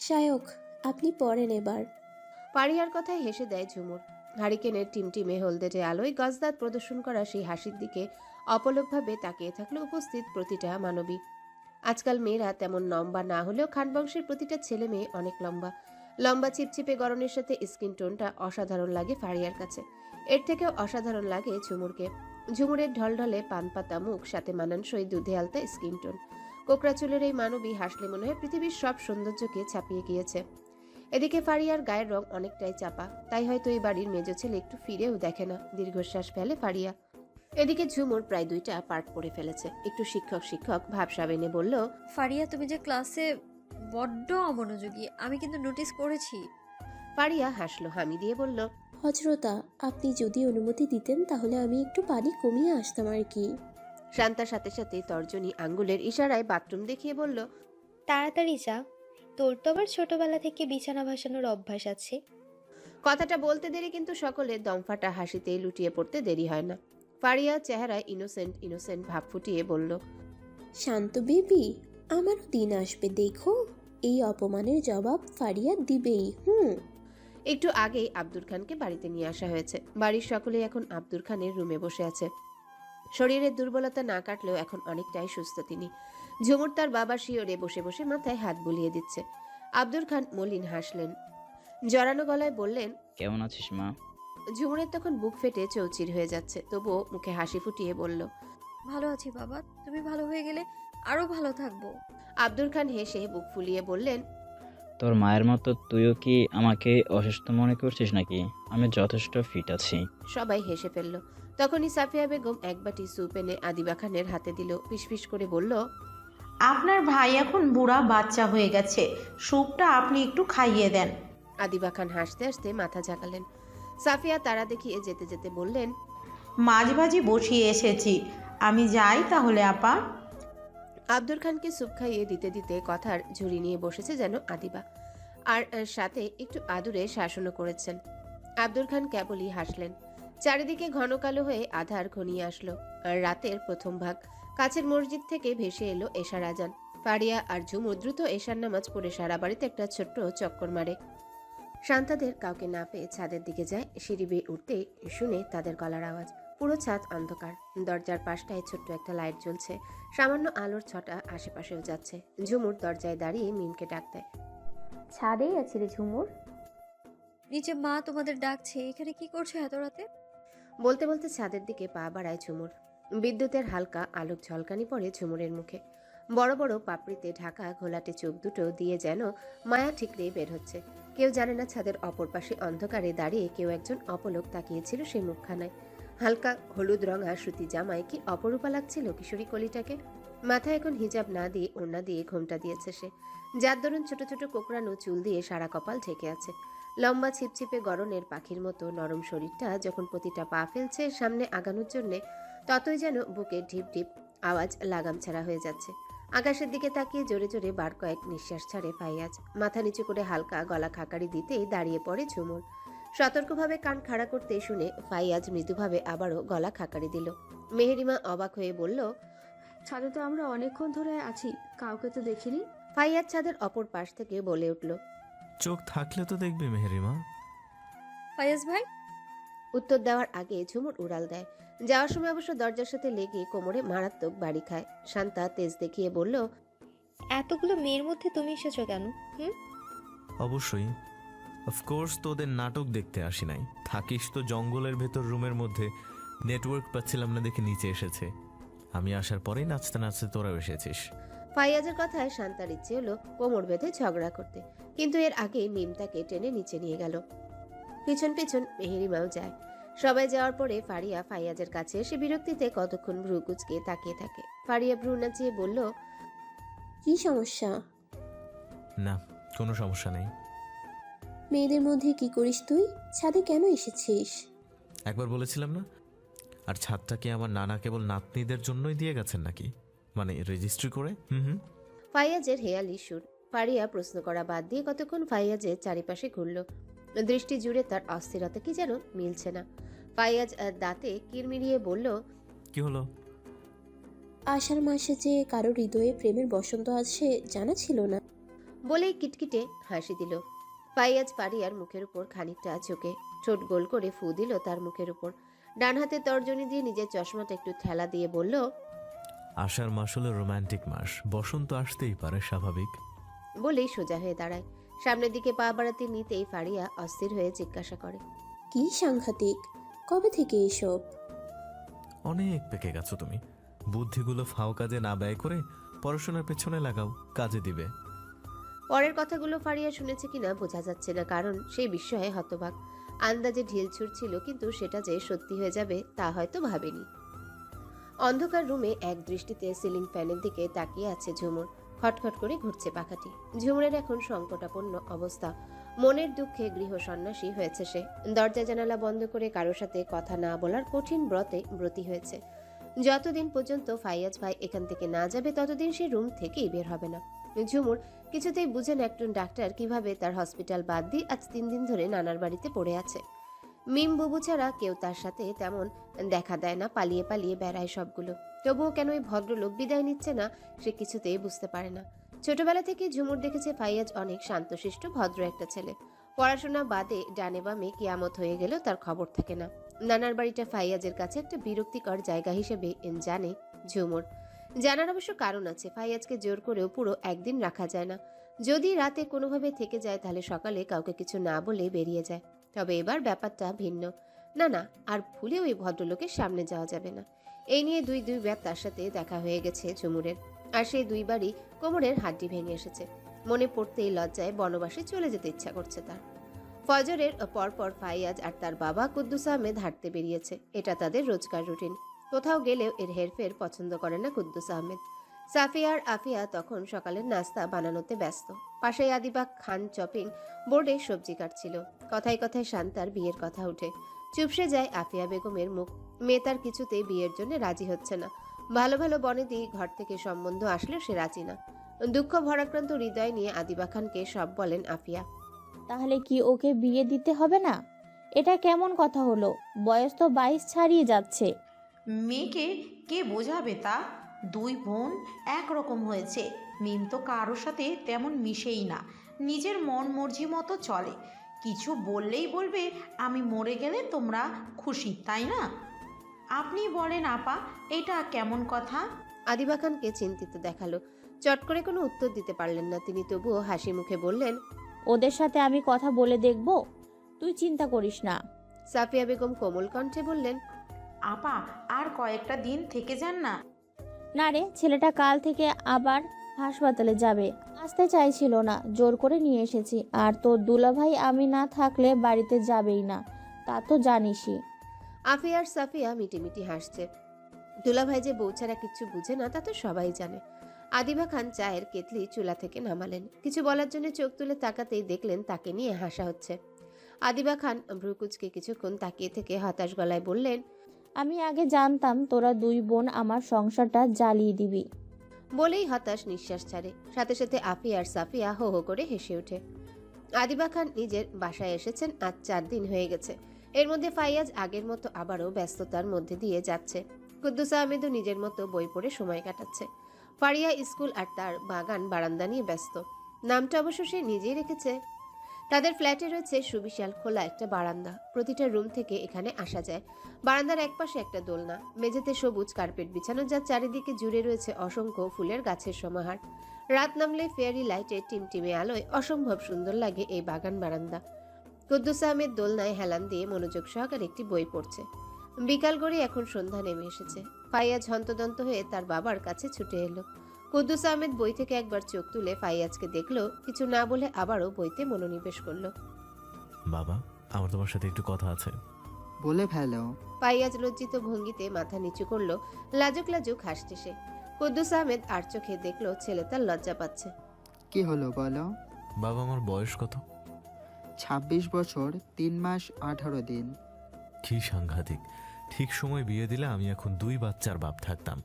শায়ক, আপনি পড়েন এবার। পারিয়ার কথায় হেসে দেয় ঝুমুর। হারিকেনের টিমটিমে হলদেটে আলোয় গজদাঁত প্রদর্শন করা সেই হাসির দিকে অপলকভাবে তাকিয়ে থাকলো উপস্থিত প্রতিটা মানবী। আজকাল মেয়েরা তেমন লম্বা না হলেও খানবংশের প্রতিটা ছেলে মেয়ে অনেক লম্বা। লম্বা চিপচিপে গড়নের সাথে স্কিন টোনটা অসাধারণ লাগে ফারিয়ার কাছে। এর থেকেও অসাধারণ লাগে ঝুমুরকে। ঝুমুরের ঢলঢলে পানপাতা মুখ, সাথে মানানসই দুধে আলতা স্কিন টোন। কোকড়া চুলের এই মানবী হাসলে মনে হয় পৃথিবীর সব সৌন্দর্যকে ছাপিয়ে গিয়েছে। এদিকে ফারিয়ার গায়ের রং অনেকটাই চাপা, তাই হয়তো এই বাড়ির মেজ ছেলে একটু ফিরেও দেখে না। দীর্ঘশ্বাস ফেলে ফারিয়া। এদিকে ঝুমুর প্রায় 2টা পার্ট পড়ে ফেলেছে। একটু শিক্ষক শিক্ষক ভাবসাব এনে বলল, ফারিয়া, তুমি যে ক্লাসে বড্ড অমনোযোগী, আমি কিন্তু নোটিস করেছি। ফারিয়া হাসলো, হামি দিয়ে বলল, হজরতা, আপনি যদি অনুমতি দিতেন তাহলে আমি একটু পানি কমিয়ে আসতাম আর কি। শান্তার সাথে সাথে তর্জনী আঙ্গুলের ইশারায় বাথরুম দেখিয়ে বলল, তাড়াতাড়ি যা, তোর তো আবার ছোটবেলা থেকে বিছানা ভাসানোর অভ্যাস আছে। কথাটা বলতে দেরি কিন্তু সকলের দমফাটা হাসিতে লুটিয়ে পড়তে দেরি হয় না। ফারিয়া চেহারায় ইনোসেন্ট ইনোসেন্ট ভাব ফুটিয়ে বলল, শান্ত বেবি, আমারও দিন আসবে দেখো, এই অপমানের জবাব ফারিয়া দিবেই। একটু আগেই আব্দুর খানকে বাড়িতে নিয়ে আসা হয়েছে। বাড়ির সকলেই এখন আব্দুর খানের রুমে বসে আছে। শরীরের দুর্বলতা না কাটলেও এখন অনেকটাই সুস্থ তিনি। ঝুমুর তার বাবার শিয়রে বসে বসে মাথায় হাত বুলিয়ে দিচ্ছে। আব্দুর খান মলিন হাসলেন, জড়ানো গলায় বললেন, কেমন আছিস মা? ঝুমুরের তখন বুক ফেটে চৌচির হয়ে যাচ্ছে, তবুও মুখে হাসি ফুটিয়ে বলল, ভালো আছি বাবা, তুমি ভালো হয়ে গেলে আরো ভালো থাকবো। আব্দুর খান হেসে বুক ফুলিয়ে বললেন, তোর মায়ের মতো তুইও কি আমাকে অসুস্থ মনে করছিস নাকি? আমি যথেষ্ট ফিট আছি। সবাই হেসে ফেলল। তখনই সাফিয়া বেগম এক বাটি স্যুপ এনে আদিবা খানের হাতে দিল। ফিসফিস করে বলল, আপনার ভাই এখন বুড়া বাচ্চা হয়ে গেছে, স্যুপটা আপনি একটু খাইয়ে দেন। আদিবা খান হাসতে হাসতে মাথা ঝাঁকালেন। সাফিয়া তারা দেখিয়ে যেতে যেতে বললেন, মাছ ভাজি বসিয়ে এসেছি, আমি যাই তাহলে আপা। আব্দুর খানকে স্যুপ খাইয়ে দিতে দিতে কথার ঝুড়ি নিয়ে বসেছে যেন আদিবা, আর সাথে একটু আদুরে শাসনও করেছেন। আব্দুর খান কেবলই হাসলেন। চারিদিকে ঘন কালো হয়ে আধার ঘনিয়ে আসলো, আর রাতের প্রথম ভাগ। কাছের মসজিদ থেকে ভেসে এলো এশার আজান। ফারিয়া আর ঝুমুর দ্রুত এশার নামাজ পড়ে সারা বাড়িতে একটা ছোট্ট চক্কর মারে। শান্তাদের কাউকে না পেয়ে ছাদের দিকে যায়। সিঁড়ি বেয়ে উঠতে শুনে তাদের গলার আওয়াজ। পুরো ছাদ অন্ধকার। দরজার পাশটায় ছোট্ট একটা লাইট জ্বলছে। সামান্য আলোর ছটা আশেপাশেও যাচ্ছে। ঝুমুর দরজায় দাঁড়িয়ে মিমকে ডাক দেয়। ছাদেই আছি রে ঝুমুর। নিচে মা তোমাদের ডাকছে, এখানে কি করছো এত রাতে? বলতে বলতে ছাদের দিকে পা বাড়ায় ঝুমুর। বিদ্যুতের হালকা আলোক ঝলকানি পড়ে ঝুমুরের মুখে। বড় বড় পাপড়িতে ঢাকা ঘোলাটে চোখ দুটো দিয়ে যেন মায়া ঠিকরে বের হচ্ছে। কেউ জানে না ছাদের অপর পাশে অন্ধকারে দাঁড়িয়ে কেউ একজন অপলক তাকিয়েছিল সেই মুখখানায়। হালকা হলুদ রঙা সুতি জামায় কি অপরূপা লাগছিল কিশোরী কলিটাকে। মাথায় এখন হিজাব না দিয়ে ওড়না দিয়ে ঘোমটা দিয়েছে সে, যার দরুন ছোট ছোট কোকড়ানো চুল দিয়ে সারা কপাল ঢেকে আছে। লম্বা ছিপছিপে গড়নের পাখির মতো নরম শরীরটা যখন প্রতিটা পা ফেলছে সামনে আগানোর জন্যে, ততই যেন বুকে ঢিপ ঢিপ আওয়াজ লাগাম ছাড়া হয়ে যাচ্ছে। আকাশের দিকে তাকিয়ে জোরে জোরে বার কয়েক নিঃশ্বাস ছাড়ে ফাইয়াজ। মাথা নিচু করে হালকা গলা খাকারি দিতেই দাঁড়িয়ে পড়ে ঝুমুর। সতর্কভাবে কান খাড়া করতে শুনে ফাইয়াজ মৃদুভাবে আবারও গলা খাকারি দিল। মেহেরিমা অবাক হয়ে বলল, ছাদে তো আমরা অনেকক্ষণ ধরে আছি, কাউকে তো দেখিনি। ফাইয়াজ ছাদের অপর পাশ থেকে বলে উঠল, চোখ থাকলে তো দেখবি মেহেরিমা। ফায়াজ ভাই, উত্তর দেওয়ার আগে ঝুমুর উড়াল দেয়। যাওয়ার সময় অবশ্য দরজার সাথে লেগে কোমরে মারাত্মক বাড়ি খায়। শান্তা তেজ দেখিয়ে বলল, এতগুলো মেয়ের মধ্যে তুমি এসেছো কেন? অবশ্যই, অফকোর্স তোদের নাটক দেখতে আসি নাই। থাকিস তো জঙ্গলের ভেতর রুমের মধ্যে, নেটওয়ার্ক পাচ্ছিলাম না দেখে নিচে এসেছে। আমি আসার পরেই নাচতে নাচতে তোরাও এসেছিস। ফাইয়াজের কথায় শান্তার ইচ্ছে হলো কোমর বেঁধে ঝগড়া করতে, কিন্তু এর আগে মিম তাকে টেনে নিচে নিয়ে গেল। পিছন পিছন মেহেরিমাও যায়। সবাই যাওয়ার পরে ফারিয়া ফাইয়াজের কাছে এসে বিরক্তিতে কতক্ষণ ভ্রু কুচকে তাকিয়ে থাকে। ফারিয়া ভ্রু নাচিয়ে বলল, কি সমস্যা? না, কোনো সমস্যা নেই। মেয়েদের মধ্যে কি করিস তুই? ছাদে কেন এসেছিস? একবার বলেছিলাম না? আর ছাদটা কি আমার নানা কেবল নাতনিদের জন্যই দিয়ে গেছেন নাকি? মানে রেজিস্ট্রি করে? হুম। ফাইয়াজের হেয়ালি সুর। ফারিয়া প্রশ্ন করা বাদ দিয়ে কতক্ষণ ফাইয়াজের চারিপাশে ঘুরল। দৃষ্টি জুড়ে তার অস্থিরতা কি যেন মিলছে না। ফাইয়াজ দাঁতে কিরমিরিয়ে বলল, কি হলো? আষাঢ় মাসে যে কারো হৃদয়ে প্রেমের বসন্ত আছে জানা ছিল না। বলেই কিটকিটে হাসি দিল। ফাইয়াজ ফারিয়ার মুখের উপর খানিকটা ঝুঁকে ঠোঁট গোল করে ফু দিল তার মুখের উপর। ডান হাতে তর্জনী দিয়ে নিজের চশমাটা একটু ঠেলা দিয়ে বলল, আষাঢ় মাস হলো রোমান্টিক মাস, বসন্ত আসতেই পারে, স্বাভাবিক। বলেই সোজা হয়ে দাঁড়ায়। সামনের দিকে পা বাড়াতে নিতেই ফারিয়া অস্থির হয়ে জিজ্ঞাসা করে, কি সাংঘাতিক, কবে থেকে এসব? অনেক পেকে গেছো তুমি। বুদ্ধিগুলো ফাও কাজে না ব্যয় করে পড়াশোনার পেছনে লাগাও, কাজে দিবে। পরের কথাগুলো ফারিয়া শুনেছে কিনা বোঝা যাচ্ছে না, কারণ সেই বিস্ময়ে হতবাক। আন্দাজে ঢিল ছুড়ছিল, কিন্তু সেটা যে সত্যি হয়ে যাবে তা হয়তো ভাবেনি। অন্ধকার রুমে এক দৃষ্টিতে সিলিং ফ্যানের দিকে তাকিয়ে আছে ঝুমুর। খটখট করে ঘুরছে পাখাটি। ঝুমুরের এখন সংকটাপন্ন অবস্থা। মনের দুঃখে গৃহ সন্ন্যাসী হয়েছে সে। দরজা জানালা বন্ধ করে কারোর সাথে কথা না বলার কঠিন ব্রতে ব্রতী হয়েছে। যতদিন পর্যন্ত ফাইয়াজ ভাই এখান থেকে না যাবে ততদিন সে রুম থেকেই বের হবে না। ঝুমুর কিছুতেই বুঝেন একজন ডাক্তার কিভাবে তার হসপিটাল বাদ দিয়ে আজ 3 দিন ধরে নানার বাড়িতে পড়ে আছে। মিম বুবু ছাড়া কেউ তার সাথে তেমন দেখা দেয় না, পালিয়ে পালিয়ে বেড়ায় সবগুলো। তবুও কেন এই ভদ্রলোক বিদায় নিচ্ছে না সে কিছুতেই বুঝতে পারে না। ছোটবেলা থেকে ঝুমুর দেখেছে ফাইয়াজ অনেক শান্তশিষ্ট ভদ্র একটা ছেলে। পড়াশোনা বাদে ডানে বামে কিয়ামত হয়ে গেলেও তার খবর থাকে না। নানার বাড়িটা ফাইয়াজের কাছে একটা বিরক্তিকর জায়গা হিসেবে জানে ঝুমুর। জানার অবশ্য কারণ আছে। ফাইয়াজকে জোর করেও পুরো একদিন রাখা যায় না। যদি রাতে কোনোভাবে থেকে যায় তাহলে সকালে কাউকে কিছু না বলে বেরিয়ে যায়। তবে এবার ব্যাপারটা ভিন্ন। না না, আর ভুলেও এই ভদ্রলোকের সামনে যাওয়া যাবে না। এই নিয়ে দুইবার তার সাথে দেখা হয়ে গেছে ঝুমুরের। আর সেই দুইবারই কোমরের হাড্ডি ভেঙে এসেছে। মনে পড়তেই লজ্জায় বনবাসে চলে যেতে ইচ্ছা করছে তার। ফজরের পরপর ফাইয়াজ আর তার বাবা কুদ্দুস আহমেদ হাঁটতে বেরিয়েছে। এটা তাদের রোজকার রুটিন। কোথাও গেলেও এর হেরফের পছন্দ করে না কুদ্দুস আহমেদ। সাফিয়া আর আফিয়া তখন সকালের নাস্তা বানানোতে ব্যস্ত। পাশেই আদিবা খান চপিং বোর্ডে সবজি কাটছিল। কথায় কথায় শান্তার বিয়ের কথা উঠে। চুপসে যায় আফিয়া বেগমের মুখ। মেয়ে তার কিছুতেই বিয়ের জন্য রাজি হচ্ছে না। ভালো ভালো বনেদি ঘর থেকে সম্বন্ধ আসলেও সে রাজি না। দুঃখ ভরাক্রান্ত হৃদয় নিয়ে আদিবা খানকে সব বলেন আফিয়া। তাহলে কি ওকে বিয়ে দিতে হবে না? এটা কেমন কথা হলো? বয়স তো 22 ছাড়িয়ে যাচ্ছে। মেয়েকে কে বোঝাবে তা? 2 বোন একরকম হয়েছে। মিম তো কারোর সাথে তেমন মিশেই না, নিজের মন মর্জি মতো চলে। কিছু বললেই বলবে আমি মরে গেলে তোমরা খুশি, তাই না? আপনি বলেন আপা, এটা কেমন কথা? আদিবা খানকে চিন্তিত দেখালো। চট করে কোনো উত্তর দিতে পারলেন না তিনি। তবুও হাসি মুখে বললেন, ওদের সাথে আমি কথা বলে দেখব, তুই চিন্তা করিস না। সাফিয়া বেগম কোমল কণ্ঠে বললেন, আপা আর কয়েকটা দিন থেকে যান না। না রে, ছেলেটা কাল থেকে আবার হাসপাতালে যাবে। আসতে চাইছিল না, জোর করে নিয়ে এসেছি। আর তোর দুলাভাই আমি না থাকলে বাড়িতে যাবেই না, তা তো জানিসই। আফিয়া আর সাফিয়া মিটিমিটি হাসছে। দুলাভাই যে বউ ছাড়া কিচ্ছু বুঝে না তা তো সবাই জানে। আদিবা খান চায়ের কেতলি চুলা থেকে নামালেন। কিছু বলার জন্য চোখ তুলে তাকাতেই দেখলেন তাকে নিয়ে হাসা হচ্ছে। আদিবা খান ভ্রুকুচকে কিছুক্ষণ তাকিয়ে থেকে হতাশ গলায় বললেন, আমি আগে জানতাম তোরা 2 বোন আমার সংসারটা জ্বালিয়ে দিবি। বলেই হতাশ নিঃশ্বাস ছাড়ে। সাথে সাথে আফিয়া আর সাফিয়া হো হো করে হেসে ওঠে। আদিবা খান নিজের বাসায় এসেছেন আজ 4 দিন হয়ে গেছে। এর মধ্যে ফাইয়াজ আগের মতো আবারও ব্যস্ততার মধ্যে দিয়ে যাচ্ছে। কুদ্দুস আহমেদও নিজের মতো বই পড়ে সময় কাটাচ্ছে। ফারিয়া স্কুল আর তার বাগান বারান্দা নিয়ে ব্যস্ত। নামটা অবশ্য সে নিজেই রেখেছে। তাদের ফ্ল্যাটে রয়েছে সুবিশাল খোলা একটা বারান্দা। প্রতিটা রুম থেকে এখানে আসা যায়। বারান্দার একপাশে একটা দোলনা, মেঝেতে সবুজ কার্পেট বিছানো, যার চারিদিকে জুড়ে রয়েছে অসংখ্য ফুলের গাছের সমাহার। রাত নামলে ফেয়ারি লাইটের টিমটিমে আলোয় অসম্ভব সুন্দর লাগে এই বাগান বারান্দা। কুদ্দুস আহমেদ দোলনায় হেলান দিয়ে মনোযোগ সহকারে একটি বই পড়ছে। বিকাল গড়িয়ে এখন সন্ধ্যা নেমে এসেছে। ফাইয়াজ হন্তদন্ত হয়ে তার বাবার কাছে ছুটে এলো। কুদ্দুস আহমেদ বই থেকে একবার চোখ তুলে ফাইয়াজকে দেখলো, কিছু না বলে আবারও বইতে মনোনিবেশ করলো। বাবা, আমার তোমার সাথে একটু কথা আছে। বলে ফেলো। ফাইয়াজ লজ্জিত ভঙ্গিতে মাথা নিচু করলো। লাজুক লাজুক হাসছে সে। কুদ্দুস আহমেদ আর চোখে দেখলো ছেলে তার লজ্জা পাচ্ছে। কি হলো বলো? বাবা, আমার বয়স কত? 26 বছর 3 মাস 18 দিন। কি সাংঘাতিক! ঠিক সময় বিয়ে দিলে আমি এখন 2 বাচ্চার বাপ থাকতাম।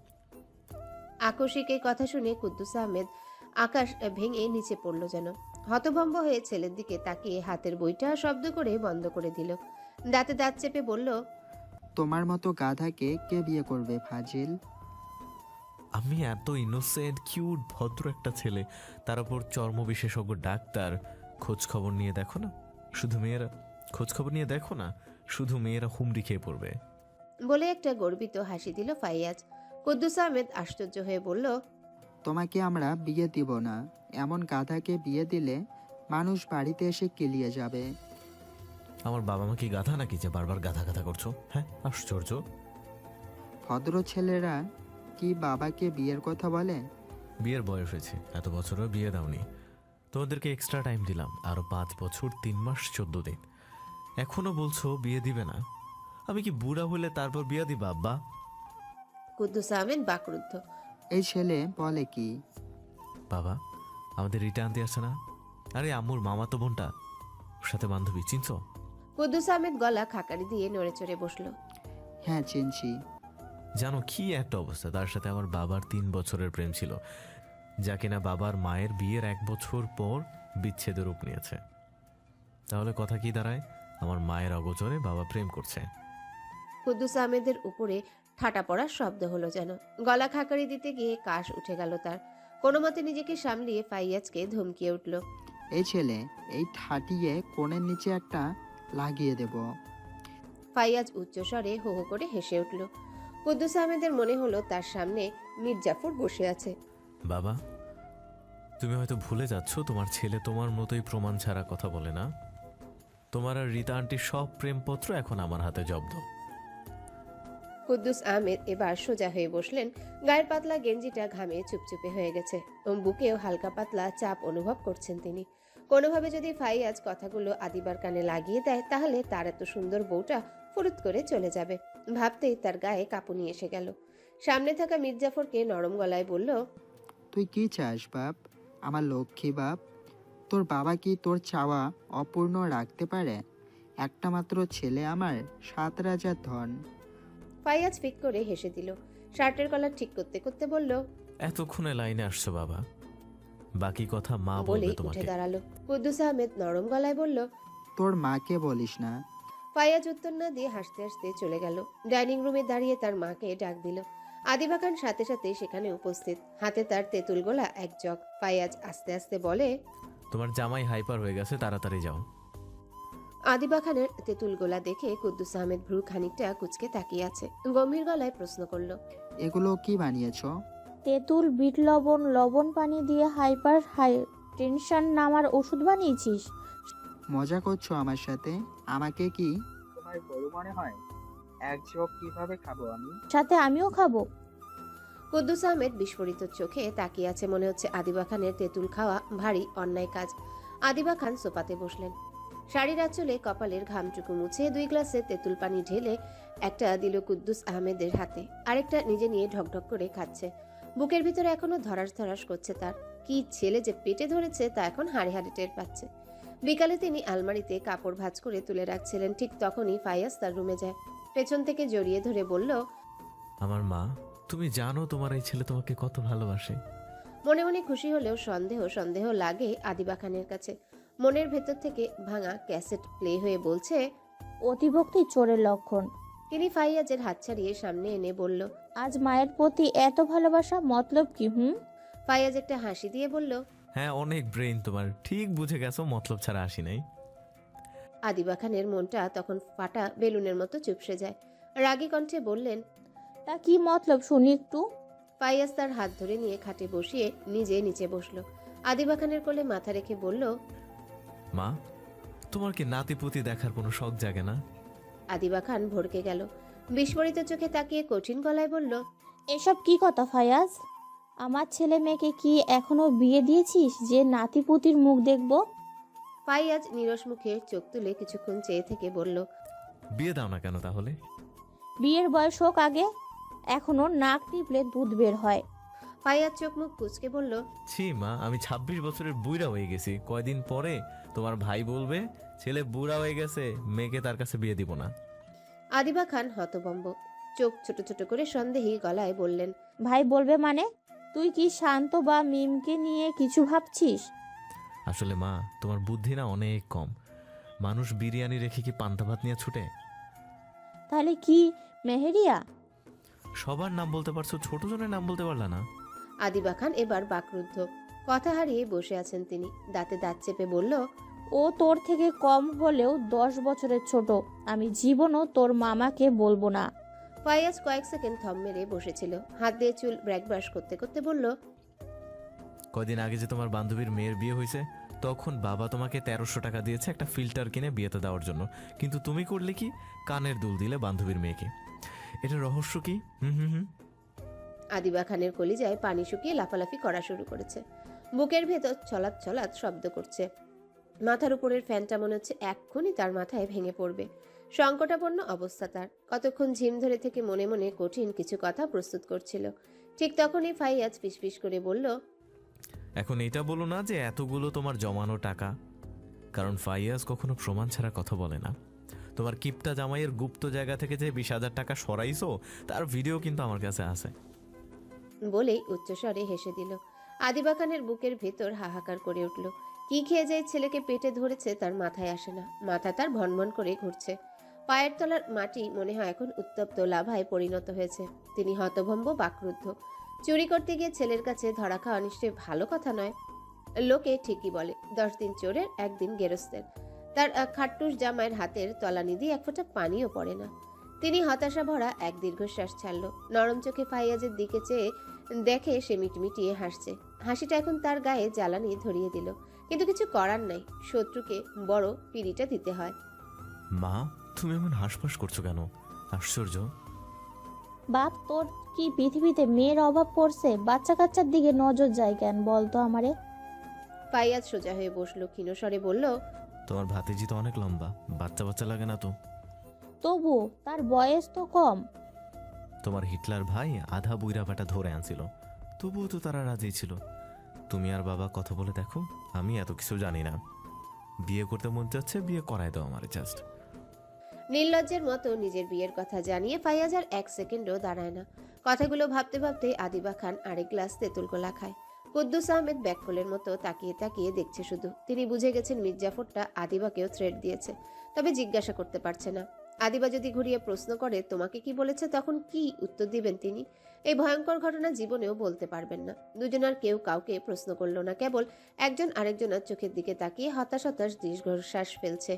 আকস্মিক এই কথা শুনে কুদ্দুস আহমেদ আকাশ ভেঙে নিচে পড়ল যেন। হতভম্ব হয়ে ছেলের দিকে তাকিয়ে হাতের বইটা শব্দ করে বন্ধ করে দিল। দাঁতে দাঁত চেপে বলল, তোমার মতো গাধাকে কে বিয়ে করবে ফাজিল? আমি এত ইনোসেন্ট কিউট ভদ্র একটা ছেলে, তার উপর চর্ম বিশেষজ্ঞ ডাক্তার। খোঁজ খবর নিয়ে দেখো না, শুধু মেয়েরা হুমড়ি খেয়ে পড়বে। বলে একটা গর্বিত হাসি দিল ফাইয়াজ। কুদ্দুস আহমেদ আশ্চর্য হয়ে বলল, তোমাকে আমরা বিয়ে দিব না। এমন গাধাকে বিয়ে দিলে মানুষ বাড়িতে এসে কিলিয়ে যাবে। আমার বাবা মা কি গাধা নাকি যে বারবার গাধা গাধা করছো? হ্যাঁ, আশ্চর্য। ভদ্র ছেলেরা কি বাবাকে বিয়ের কথা বলে? বিয়ের বয়স হয়েছে, এত বছরও বিয়ে দাওনি। তোমাদেরকে এক্সট্রা টাইম দিলাম, আরো 5 বছর 3 মাস 14 দিন। এখনো বলছো বিয়ে দিবে না? আমি কি বুড়া হলে তারপর বিয়ে দিবা আব্বা? কুদ্দুস আহমেদ বাকরুদ্ধ। এই ছেলে বলে কি? বাবা, আমাদের রিটা আনতে আসছে না? আরে আম্মুর মামাতো বোনটা, ওর সাথে বান্ধবী, চিনছো? কুদ্দুস আহমেদ গলা খাকারি দিয়ে নড়ে চড়ে বসলো। হ্যাঁ চিনছি। জানো কি একটা অবস্থা, তার সাথে আমার বাবার 3 বছরের প্রেম ছিল, যা কিনা বাবার মায়ের বিয়ের 1 বছর পর বিচ্ছেদের রূপ নিয়েছে। তাহলে কথা কি দাঁড়ায়? আমার মায়ের অগোচরে বাবা প্রেম করছে। কুদ্দুস আহমেদের উপরে ঠাটা পড়ার শব্দ হলো যেন। গলা খাকারি দিতে গিয়ে কাশ উঠে গেল তার। কোনো মতে নিজেকে সামলিয়ে ফাইয়াজকে ধমকিয়ে উঠল। এই ছেলে, এই ঠাটিয়ে কোণের নিচে একটা লাগিয়ে দেব। ফাইয়াজ উচ্চস্বরে হো হো করে হেসে উঠল। কুদ্দুস আহমেদের মনে হলো তার সামনে মীর জাফর বসে আছে। বাবা, তুমি হয়তো ভুলে যাচ্ছ তোমার ছেলে তোমার মতোই প্রমাণ ছাড়া কথা বলে না। তোমার আর রীতা আন্টির সব প্রেমপত্র এখন আমার হাতে জব্দ। কুদ্দুস আহমেদ এবার সোজা হয়ে বসলেন। গায়ের পাতলা গেঞ্জিটা ঘামে চুপচুপে হয়ে গেছে। বুকেও হালকা পাতলা চাপ অনুভব করছেন তিনি। কোনোভাবে যদি ফাইয়াজ কথাগুলো আদিবার কানে লাগিয়ে দেয়, তাহলে তার এত সুন্দর বউটা ফুরুত করে চলে যাবে। ভাবতেই তার গায়ে কাঁপুনি এসে গেল। সামনে থাকা মীর জাফরকে নরম গলায় বলল, তুই কি চাস বাপ? আমার লক্ষ্মী বাপ। তোর বাবা কি তোর চাওয়া অপূর্ণ রাখতে পারে? একটা মাত্র ছেলে আমার, 7 রাজার ধন। ফাইয়াজ ফিক করে হেসে দিল। শার্টের কলার ঠিক করতে করতে বলল, এতক্ষণে লাইনে আসছো বাবা, বাকি কথা মা বলে বলবে উঠে তোমাকে। দাঁড়ালো। কুদ্দুস আহমেদ নরম গলায় বলল, তোর মাকে বলিস না। ফাইয়াজ উত্তর না দিয়ে হাসতে হাসতে চলে গেল। ডাইনিং রুমে দাঁড়িয়ে তার মাকে ডাক দিল। আদিবা খান সাথে সাথে সেখানে উপস্থিত, হাতে তার তেঁতুল গোলা এক জগ। ফাইয়াজ আস্তে আস্তে বলে, তোমার জামাই হাইপার হয়ে গেছে, তাড়াতাড়ি যাও। আদিবা খানের তেঁতুল গোলা দেখে কুদ্দুস আহমেদ ভ্রু খানিকটা কুচকে তাকিয়ে আছে। গম্ভীর গলায় প্রশ্ন করলো, এগুলো কি বানিয়েছ? তেঁতুল, বিট লবণ, লবণ পানি দিয়ে হাই টেনশন নামার ওষুধ বানিয়েছিস? মজা করছো আমার সাথে? আমাকে কি তোমার গরু মনে হয়? এক জগ কিভাবে খাবো আমি? সাথে আমিও খাবো। কুদ্দুস আহমেদ বিস্ফোরিত চোখে তাকিয়ে আছে। মনে হচ্ছে আদিবা খানের তেঁতুল খাওয়া ভারী অন্যায় কাজ। আদিবা খান সোফাতে বসলেন। শাড়ির আঁচলে কপালের ঘামটুকু মুছে 2 গ্লাসে তেঁতুল পানি ঢেলে একটা দিল কুদ্দুস আহমেদের হাতে, আরেকটা নিজে নিয়ে ঢকঢক করে খাচ্ছে। বুকের ভিতরে এখনো ধরাস ধরাস করছে তার। কি ছেলে যে পেটে ধরেছে তা এখন হাড়ে হাড়ে টের পাচ্ছে। বিকালে তিনি আলমারিতে কাপড় ভাঁজ করে তুলে রাখছিলেন। ঠিক তখনই ফাইয়াজ তার রুমে যায়। পেছন থেকে জড়িয়ে ধরে বলল, আমার মা, তুমি জানো তোমার এই ছেলে তোমাকে কত ভালোবাসে। মনে মনে খুশি হলেও সন্দেহ লাগে আদিবা খানের কাছে। মনের ভেতর থেকে ভাঙা ক্যাসেট প্লে হয়ে বলছে, অতিভক্তি চোরের লক্ষণ। তিনি ফাইয়াজের হাত ছাড়িয়ে সামনে এনে বলল, আজ মায়ের প্রতি এত ভালোবাসা মতলব কি? ফাইয়াজ একটা হাসি দিয়ে বলল, হ্যাঁ, অনেক ব্রেইন তোমার, ঠিক বুঝে গেছো, মতলব ছাড়া আসি নাই। আদিবা খানের মনটা তখন ফাটা বেলুনের মতো চুপসে যায়। রাগী কণ্ঠে বললেন, তা কি মতলব শুনি একটু। ফাইয়াজ তার হাত ধরে নিয়ে খাটে বসিয়ে নিজে নিচে বসলো। আদিবা খানের কোলে মাথা রেখে বলল, মা, তোমার কি নাতিপুতি দেখার কোনো শখ জাগে না? আদিবা খান ভড়কে গেল। বিস্ফোরিত চোখে তাকিয়ে কঠিন গলায় বলল, এসব কি কথা ফায়াজ? আমার ছেলে মেয়েকে কি এখনো বিয়ে দিয়েছিস যে নাতিপুতির মুখ দেখবো? ফাইয়াজ নিরস মুখে চোখ তুলে কিছুক্ষণ চেয়ে থেকে বলল, বিয়ে দাও না কেন তাহলে? বিয়ের বয়স হোক আগে, এখনো নাক টিপলে দুধ বের হয়। ফাইয়াজ চোখ মুখ কুচকে বলল, ছি মা, আমি 26 বছরের বুড়া হয়ে গেছি। কয়দিন পরে তোমার ভাই বলবে ছেলে বুড়া হয়ে গেছে, মেয়েকে তার কাছে বিয়ে দিব না। আদিবা খান হতভম্ব, চোখ ছোট ছোট করে সন্দেহী গলায় বললেন, ভাই বলবে মানে? তুই কি শান্ত বা মিমকে নিয়ে কিছু ভাবছিস? আসলে মা, তোমার বুদ্ধি না অনেক কম। মানুষ বিরিয়ানি রেখে কি পান্তা ভাত নিয়ে ছুটে? তাহলে কি মেহেরিয়া? সবার নাম বলতে পারছো, ছোট জনের নাম বলতে পারলা না? আদিবা খান এবার বাকরুদ্ধ। কথা হারিয়ে বসে আছেন তিনি। দাঁতে দাঁত চেপে বলল, ও তোর থেকে কম হলেও 10 বছরের ছোট। আমি জীবনও তোর মামাকে বলবো না। ফাইয়াজ কয়েক সেকেন্ড থম মেরে বসেছিল। হাত দিয়ে চুল ব্রাশ ব্রাশ করতে করতে বলল, কয়দিন আগে যে তোমার বান্ধবীর মেয়ের বিয়ে হয়েছে, তখন বাবা তোমাকে 1300 টাকা দিয়েছে একটা ফিল্টার কিনে বিয়েতে দেওয়ার জন্য, কিন্তু তুমি করলে কি? কানের দুল দিলে বান্ধবীর মেয়েকে। এটা রহস্য কি? হুম হুম হুম আদিবা খানের কলিজায় পানি শুকিয়ে লাফালাফি করা শুরু করেছে। বুকের ভেতর ছলাৎ ছলাৎ শব্দ করছে। মাথার উপরের ফ্যানটা মনে হচ্ছে এক্ষুনি তার মাথায় ভেঙে পড়বে। সংকটাপন্ন অবস্থা তার। কতক্ষণ ঝিম ধরে থেকে মনে মনে কঠিন কিছু কথা প্রস্তুত করছিল। ঠিক তখনই ফাইয়াজ ফিসফিস করে বলল, এখন এটা বলো না যে এতগুলো তোমার জমানো টাকা, কারণ ফাইয়াজ কখনো প্রমাণ ছাড়া কথা বলে না। তোমার কিপটা জামাইয়ের গুপ্ত জায়গা থেকে যে 20,000 টাকা সরাইছো, তার ভিডিও কিন্তু আমার কাছে আছে। বলেই উচ্চস্বরে হেসে দিল। আদিবা খানের বুকের ভেতর হাহাকার করে উঠল। কি খেয়ে যায় ছেলেকে পেটে ধরেছে তার মাথায় আসে না। মাথা তার ভনভন করে ঘুরছে। পায়ের তলার মাটি মনে হয় এখন উত্তপ্ত লাভায় পরিণত হয়েছে। তিনি হতভম্ব, বাকরুদ্ধ। চুরি করতে গিয়ে ছেলের কাছে ধরা খাওয়া নিশ্চয়ই ভালো কথা নয়। লোকে ঠিকই বলে, 10 দিন চোরের 1 দিন গেরস্তের। তার খাট্টুস জামাইয়ের হাতের তলানি দিয়ে এক ফোঁটা পানিও পড়ে না। তিনি হতাশা ভরা এক দীর্ঘশ্বাস ছাড়ল। নরম চোখে ফাইয়াজের দিকে চেয়ে দেখে সে মিটমিটিয়ে হাসছে। হাসিটা এখন তার গায়ে জ্বালানি ধরিয়ে দিল। কিন্তু কিছু করার নাই, শত্রুকে বড় পিড়িটা দিতে হয়। মা, তুমি এমন হাসফাস করছো কেন? আশ্চর্য। বাপ, তোর কি পৃথিবীতে মেয়ের অভাব পড়ছে? বাচ্চা কাচ্চার দিকে নজর যায় কেন বলতো আমারে? ফাইয়াজ সোজা হয়ে বসলো, ক্ষীণস্বরে বলল, তোমার ভাতিজি তো অনেক লম্বা, বাচ্চা বাচ্চা লাগে না তো? তবু তার বয়স তো কম। তোমার হিটলার ভাই আধা বুইরা বাটা ধরে আনছিল, তবুও তো তারা রাজি ছিল। তুমি আর বাবা কথা বলে দেখো, আমি এত কিছু জানি না। বিয়ে করতে মন চাচ্ছে, বিয়ে করায় দাও আমার জাস্ট। নির্লজ্জের মতো নিজের বিয়ের কথা জানিয়ে ফাইয়াজ আর 1 সেকেন্ডও দাঁড়ায় না। কথাগুলো ভাবতে ভাবতে আদিবা খান আরেক গ্লাস তেঁতুল গোলা খায়। কুদ্দুস আহমেদ ব্যাককলের মতো তাকিয়ে তাকিয়ে দেখছে শুধু। তিনি বুঝে গেছেন মির্জাফরটা আদিবাকেও থ্রেট দিয়েছে, তবে জিজ্ঞাসা করতে পারছে না। আদিবা যদি ঘুরিয়ে প্রশ্ন করে তোমাকে কি বলেছে, তখন কি উত্তর দিবেন তিনি? এই ভয়ঙ্কর ঘটনা জীবনেও বলতে পারবেন না। দুজনার কেউ কাউকে প্রশ্ন করলো না, কেবল একজন আরেকজনের চোখের দিকে তাকিয়ে হতাশ হতাশ দীর্ঘশ্বাস ফেলছে।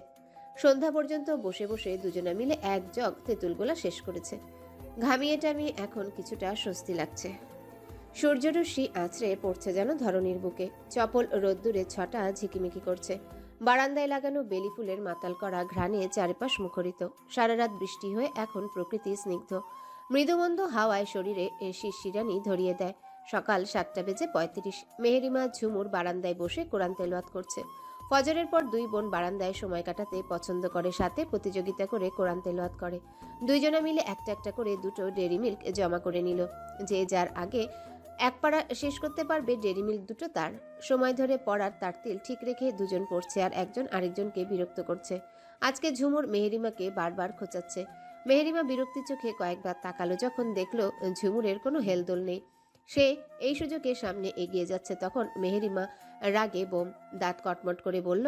সন্ধ্যা পর্যন্ত বসে বসে দুজনা মিলে 1 জগ তেঁতুল গোলা শেষ করেছে। ঘামিয়ে টামিয়ে এখন কিছুটা স্বস্তি লাগছে। সূর্যরশ্মি আছড়ে পড়ছে যেন ধরণীর বুকে। চপল রোদ্দুরে ছটা ঝিকিমিকি করছে। বারান্দায় লাগানো বেলি ফুলের মাতাল করা ঘ্রাণে চারিপাশ মুখরিত। সারা রাত বৃষ্টি হয়ে এখন প্রকৃতি স্নিগ্ধ। মৃদুমন্দ হাওয়ায় শরীরে শিরশিরানি ধরিয়ে দেয়। সকাল 7:35। মেহেরিমা ঝুমুর বারান্দায় বসে কোরআন তেলাওয়াত করছে। ফজরের পর 2 বোন বারান্দায় সময় কাটাতে পছন্দ করে, সাথে প্রতিযোগিতা করে কোরআন তেলাওয়াত করে। দুইজনা মিলে একটা একটা করে 2টো ডেরি মিল্ক জমা করে নিল। যে যার আগে 1 পাড়া শেষ করতে পারবে, ডেরি মিল্ক 2টো তার। সময় ধরে পড়ার তারতিল ঠিক রেখে দুজন পড়ছে আর একজন আরেকজনকে বিরক্ত করছে। আজকে ঝুমুর মেহেরিমাকে বারবার খোঁচাচ্ছে। মেহেরিমা বিরক্তি চোখে কয়েকবার তাকালো। যখন দেখলো ঝুমুরের কোনো হেলদোল নেই, সে এই সুযোগে সামনে এগিয়ে যাচ্ছে, তখন মেহেরিমা রাগে বোম। দাঁত কটমট করে বলল,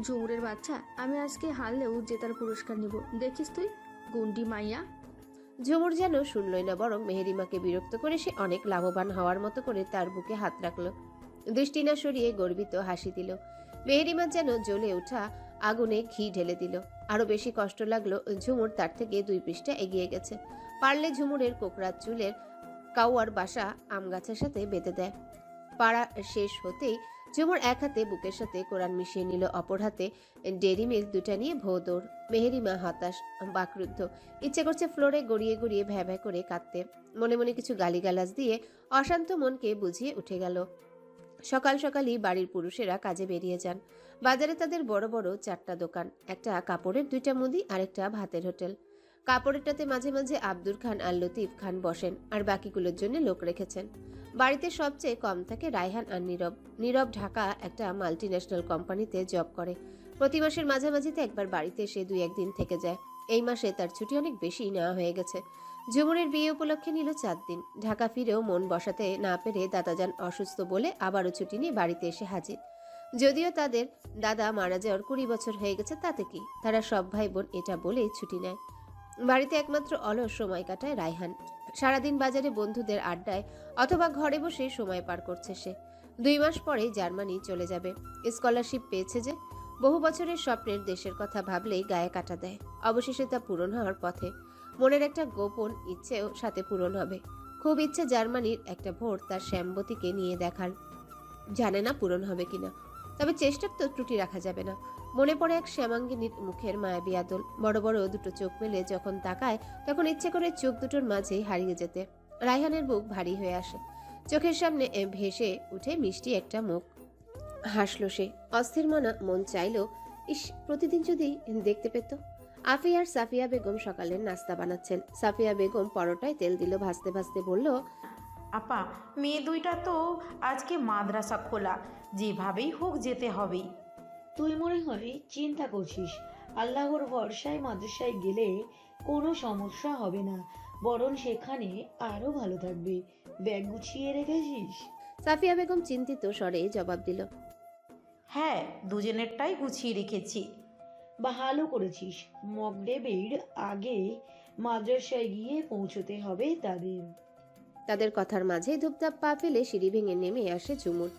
ঝুমুরের বাচ্চা, আমি আজকে হারলেও জেতার পুরস্কার নিব, দেখিস তুই গুন্ডি মাইয়া। ঝুমুর যেন শুনলই না, বরং মেহেরিমাকে বিরক্ত করে সে অনেক লাভবান হওয়ার মতো করে তার বুকে হাত রাখলো। দৃষ্টি না সরিয়ে গর্বিত হাসি দিল। মেহেরিমা যেন জ্বলে ওঠা আগুনে ঘি ঢেলে দিল। আরো বেশি কষ্ট লাগলো। ঝুমুর তার থেকে 2 পৃষ্ঠা এগিয়ে গেছে। পারলে ঝুমুরের কোকড়ার চুলের কাউয়ার বাসা আম গাছের সাথে বেঁধে দেয়। পাড়া শেষ হতেই ঝুমুর এক হাতে বুকের সাথে কোরআন মিশিয়ে নিল, অপর হাতে ডেরি মিল্ক 2টা নিয়ে ভো দৌড়। মেহেরিমা হতাশ, বাকরুদ্ধ। ইচ্ছে করছে ফ্লোরে গড়িয়ে গড়িয়ে ভ্যা ভ্যা করে কাঁদতে। মনে মনে কিছু গালিগালাজ দিয়ে অশান্ত মনকে বুঝিয়ে উঠে গেল। সকাল সকালই বাড়ির পুরুষেরা কাজে বেরিয়ে যান। বাজারে তাদের বড় বড় 4টা দোকান, একটা কাপড়ের, 2টা মুদি আর একটা ভাতের হোটেল। কাপড়েরটাতে মাঝে মাঝে আব্দুর খান আর লতিফ খান বসেন, আর বাকিগুলোর জন্য লোক রেখেছেন। বাড়িতে সবচেয়ে কম থাকে রায়হান আর নীরব। নীরব ঢাকা একটা মাল্টিন্যাশনাল কোম্পানিতে জব করে। প্রতি মাসের মাঝামাঝিতে একবার বাড়িতে এসে 2-1 দিন থেকে যায়। এই মাসে তার ছুটি অনেক বেশি নেওয়া হয়ে গেছে। ঝুমুরের বিয়ে উপলক্ষে নিল 4 দিন। ঢাকা ফিরেও মন বসাতে না পেরে দাদাজান অসুস্থ বলে আবারও ছুটি নিয়ে বাড়িতে এসে হাজির। যদিও তাদের দাদা মারা যাওয়ার 20 বছর হয়ে গেছে, তাতে কি, তারা সব ভাই বোন এটা বলেই ছুটি নেয়। বাড়িতে একমাত্র অলস সময় কাটায় রায়হান। সারাদিন বাজারে বন্ধুদের আড্ডায় অথবা ঘরে বসে সময় পার করছে সে। 2 মাস পরে জার্মানি চলে যাবে। স্কলারশিপ পেয়েছে যে। বহু বছরের স্বপ্নের দেশের কথা ভাবলেই গায়ে কাটা দেয়। অবশেষে তা পূরণ হওয়ার পথে। মনের একটা গোপন ইচ্ছেও সাথে পূরণ হবে। খুব ইচ্ছে জার্মানির একটা ভোর তার শ্যামবতীকে নিয়ে দেখার। জানে না পূরণ হবে কিনা, তবে চেষ্টার তো ত্রুটি রাখা যাবে না। মনে পড়ে এক শ্যামাঙ্গিনীর মুখের মায়াবী আদল। বড় বড় দুটো চোখ মেলে যখন তাকায় তখন ইচ্ছে করে চোখ দুটোর মাঝেই হারিয়ে যেতে। রায়হানের বুক ভারী হয়ে আসে। চোখের সামনে ভেসে উঠে মিষ্টি একটা মুখ। হাসলো সে। অস্থির মন চাইল, ইস, প্রতিদিন যদি দেখতে পেত। আফিয়া আর সাফিয়া বেগম সকালের নাস্তা বানাচ্ছেন। সাফিয়া বেগম পরোটায় তেল দিল ভাজতে ভাজতে বলল, আপা, মেয়ে দুইটা তো আজকে মাদ্রাসা খোলা, যেভাবেই হোক যেতে হবেই। তুই মনে হয় চিন্তা করছিস। আল্লাহর ভরসায় মাদ্রাসায় গেলে কোনো সমস্যা হবে না, বরং সেখানে আরো ভালো থাকবে। ব্যাগ গুছিয়ে রেখেছিস? সাফিয়া বেগম চিন্তিত স্বরে জবাব দিল, হ্যাঁ, দুজনেরটাই গুছিয়ে রেখেছি। ভালো করেছিস। মগরিবের আগে মাদ্রাসায় গিয়ে পৌঁছতে হবে তাদের। তাদের কথার মাঝে ধুপধাপ পা ফেলে সিঁড়ি ভেঙে নেমে আসে ঝুমুর,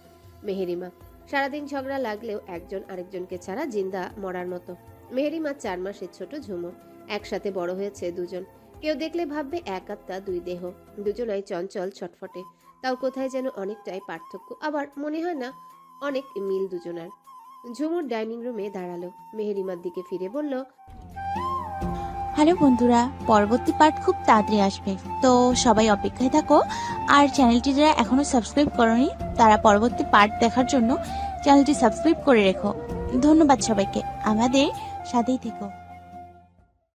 মেহেরিমা। সারাদিন ঝগড়া লাগলেও একজন আরেকজনকে ছাড়া জিন্দা মরার মতো। মেহেরিমা 4 মাসের ছোট ঝুমুর। একসাথে বড় হয়েছে দুজন। কেউ দেখলে ভাববে এক আত্মা দুই দেহ। দুজনাই চঞ্চল, ছটফটে। তাও কোথায় যেন অনেকটাই পার্থক্য, আবার মনে হয় না অনেক মিল দুজনার। ঝুমুর ডাইনিং রুমে দাঁড়ালো, মেহেরিমার দিকে ফিরে বলল, হ্যালো বন্ধুরা, পরবর্তী পার্ট খুব তাড়াতাড়ি আসবে, তো সবাই অপেক্ষায় থাকো। আর চ্যানেলটি যারা এখনো সাবস্ক্রাইব করোনি তারা পরবর্তী পার্ট দেখার জন্য চ্যানেলটি সাবস্ক্রাইব করে রেখো। ধন্যবাদ সবাইকে, আমাদের সাথেই থেকো।